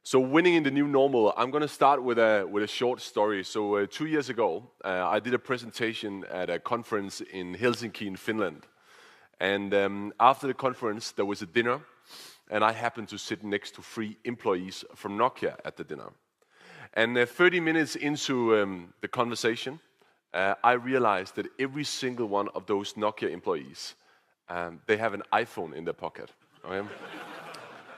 So winning in the new normal, I'm going to start with a short story. So 2 years ago, I did a presentation at a conference in Helsinki in Finland. And after the conference, there was a dinner, and I happened to sit next to 3 employees from Nokia at the dinner. And 30 minutes into the conversation, I realized that every single one of those Nokia employees, they have an iPhone in their pocket. Okay?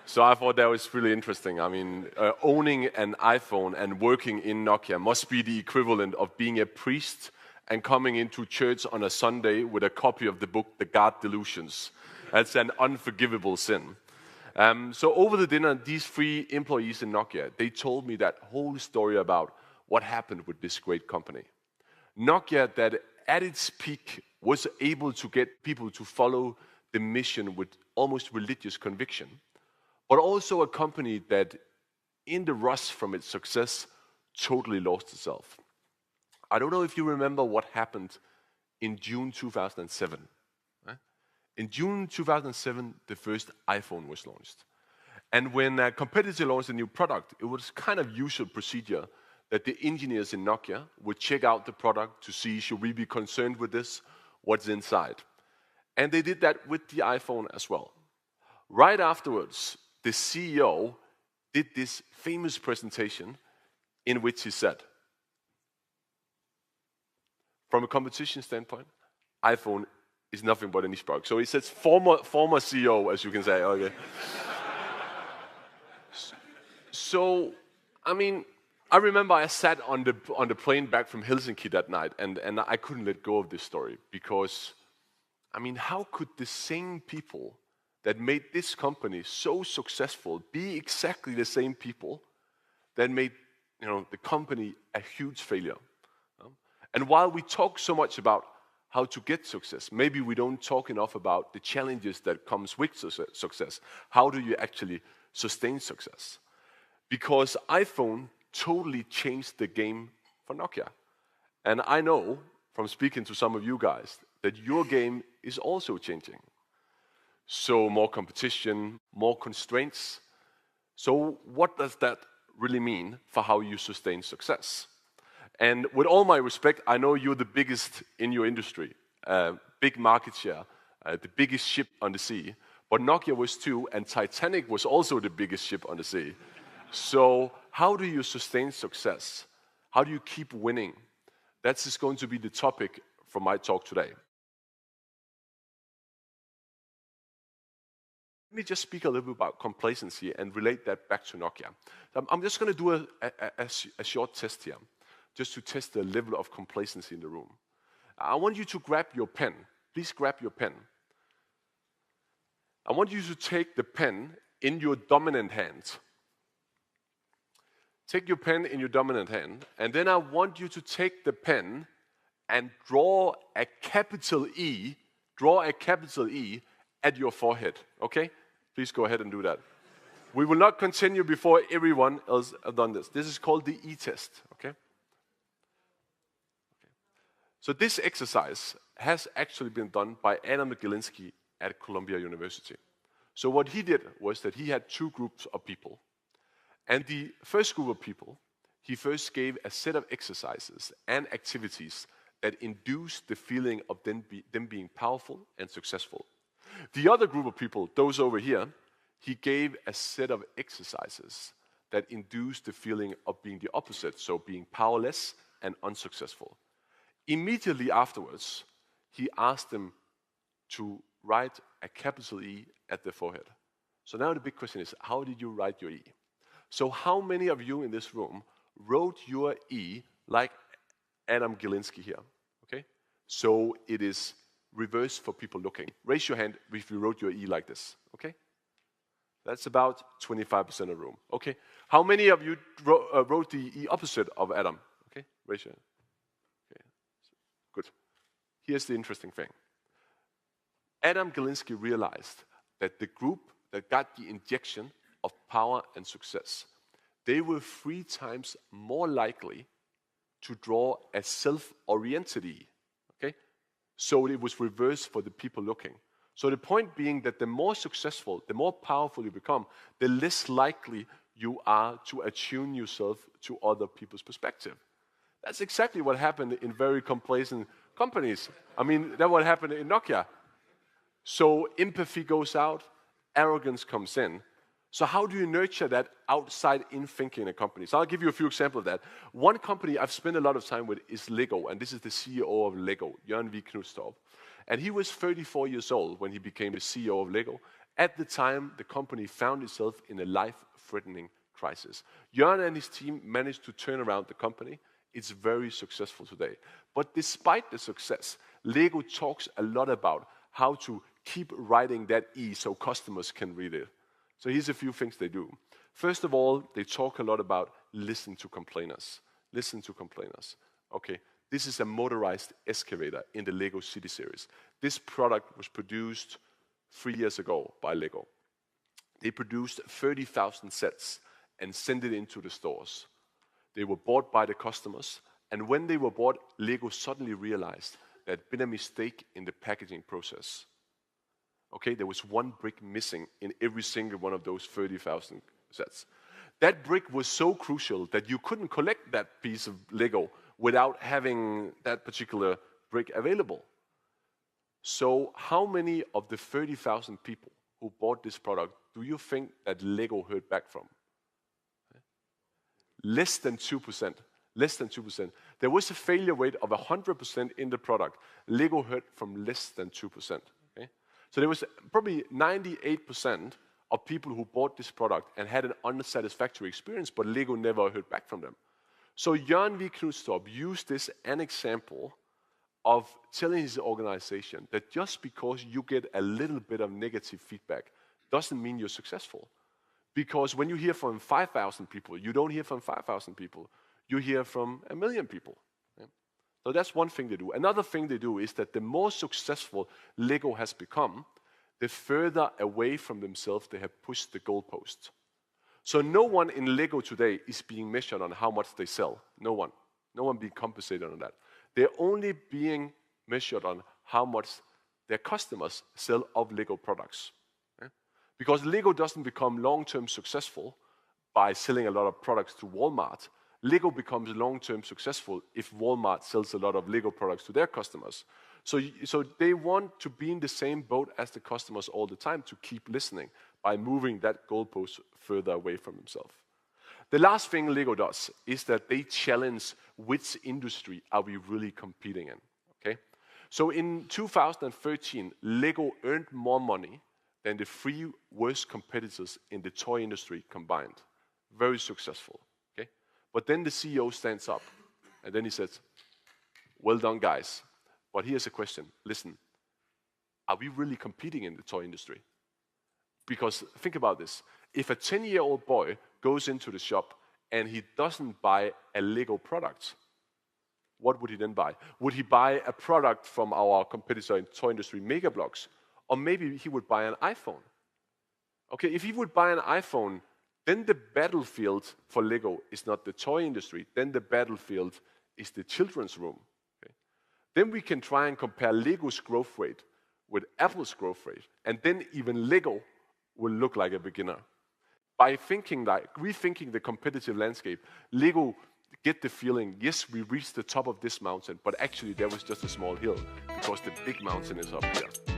So I thought that was really interesting. I mean, owning an iPhone and working in Nokia must be the equivalent of being a priest and coming into church on a Sunday with a copy of the book, The God Delusions. That's an unforgivable sin. So over the dinner, these 3 employees in Nokia, they told me that whole story about what happened with this great company. Nokia, that at its peak was able to get people to follow the mission with almost religious conviction, but also a company that, in the rush from its success, totally lost itself. I don't know if you remember what happened in June 2007. In June 2007, the first iPhone was launched. And when a competitor launched a new product, it was kind of usual procedure that the engineers in Nokia would check out the product to see, should we be concerned with this, what's inside. And they did that with the iPhone as well. Right afterwards, the CEO did this famous presentation in which he said, from a competition standpoint, iPhone is nothing but a niche product. So he says former CEO, as you can say. Okay. So, I mean, I remember I sat on the plane back from Helsinki that night, and I couldn't let go of this story because, I mean, how could the same people that made this company so successful be exactly the same people that made, the company a huge failure? And while we talk so much about how to get success, maybe we don't talk enough about the challenges that comes with success. How do you actually sustain success? Because iPhone totally changed the game for Nokia. And I know from speaking to some of you guys that your game is also changing. So more competition, more constraints. So what does that really mean for how you sustain success? And with all my respect, I know you're the biggest in your industry, big market share, the biggest ship on the sea. But Nokia was too, and Titanic was also the biggest ship on the sea. So how do you sustain success? How do you keep winning? That's going to be the topic for my talk today. Let me just speak a little bit about complacency and relate that back to Nokia. I'm just going to do a short test here, just to test the level of complacency in the room. I want you to grab your pen. Please grab your pen. I want you to take the pen in your dominant hand. Take your pen in your dominant hand, and then I want you to take the pen and draw a capital E at your forehead, okay? Please go ahead and do that. We will not continue before everyone else has done this. This is called the E-test, okay? So this exercise has actually been done by Adam Gilinski at Columbia University. So what he did was that he had 2 groups of people. And the first group of people, he first gave a set of exercises and activities that induced the feeling of them being powerful and successful. The other group of people, those over here, he gave a set of exercises that induced the feeling of being the opposite, so being powerless and unsuccessful. Immediately afterwards, he asked them to write a capital E at their forehead. So now the big question is, how did you write your E? So how many of you in this room wrote your E like Adam Gilinski here? Okay? So it is reversed for people looking. Raise your hand if you wrote your E like this. Okay? That's about 25% of the room. Okay? How many of you wrote the E opposite of Adam? Okay? Raise your hand. Okay. Good. Here's the interesting thing. Adam Gilinski realized that the group that got the injection of power and success, they were 3 times more likely to draw a self-oriented E. Okay? So it was reversed for the people looking. So the point being that the more successful, the more powerful you become, the less likely you are to attune yourself to other people's perspective. That's exactly what happened in very complacent companies. I mean, that's what happened in Nokia. So empathy goes out, arrogance comes in. So how do you nurture that outside-in thinking in a company? So I'll give you a few examples of that. One company I've spent a lot of time with is Lego, and this is the CEO of Lego, Jørgen V. Knudstorp. And he was 34 years old when he became the CEO of Lego. At the time, the company found itself in a life-threatening crisis. Jørgen and his team managed to turn around the company. It's very successful today. But despite the success, Lego talks a lot about how to keep writing that E so customers can read it. So here's a few things they do. First of all, they talk a lot about listen to complainers. Listen to complainers. Okay, this is a motorized excavator in the Lego City series. This product was produced 3 years ago by Lego. They produced 30,000 sets and sent it into the stores. They were bought by the customers, and when they were bought, Lego suddenly realized there had been a mistake in the packaging process. Okay, there was one brick missing in every single one of those 30,000 sets. That brick was so crucial that you couldn't collect that piece of Lego without having that particular brick available. So how many of the 30,000 people who bought this product do you think that Lego heard back from? Less than 2%. Less than 2%. There was a failure rate of 100% in the product. Lego heard from less than 2%. Okay? So there was probably 98% of people who bought this product and had an unsatisfactory experience, but Lego never heard back from them. So Jørgen V. Knudstorp used this as an example of telling his organization that just because you get a little bit of negative feedback doesn't mean you're successful. Because when you hear from 5,000 people, you don't hear from 5,000 people. You hear from 1 million people. Yeah? So that's one thing they do. Another thing they do is that the more successful Lego has become, the further away from themselves they have pushed the goalpost. So no one in Lego today is being measured on how much they sell. No one. No one being compensated on that. They're only being measured on how much their customers sell of Lego products. Yeah? Because Lego doesn't become long-term successful by selling a lot of products to Walmart. Lego becomes long-term successful if Walmart sells a lot of Lego products to their customers. So they want to be in the same boat as the customers all the time to keep listening by moving that goalpost further away from themselves. The last thing Lego does is that they challenge which industry are we really competing in. Okay? So in 2013, Lego earned more money than the 3 worst competitors in the toy industry combined. Very successful. Okay? But then the CEO stands up and then he says, well done guys, but here's a question. Listen, are we really competing in the toy industry? Because think about this. If a 10-year-old boy goes into the shop and he doesn't buy a Lego product, what would he then buy? Would he buy a product from our competitor in the toy industry, Mega Bloks? Or maybe he would buy an iPhone. Okay, if he would buy an iPhone, then the battlefield for Lego is not the toy industry. Then the battlefield is the children's room. Okay? Then we can try and compare Lego's growth rate with Apple's growth rate. And then even Lego will look like a beginner. By rethinking the competitive landscape, Lego get the feeling, yes, we reached the top of this mountain, but actually there was just a small hill because the big mountain is up here.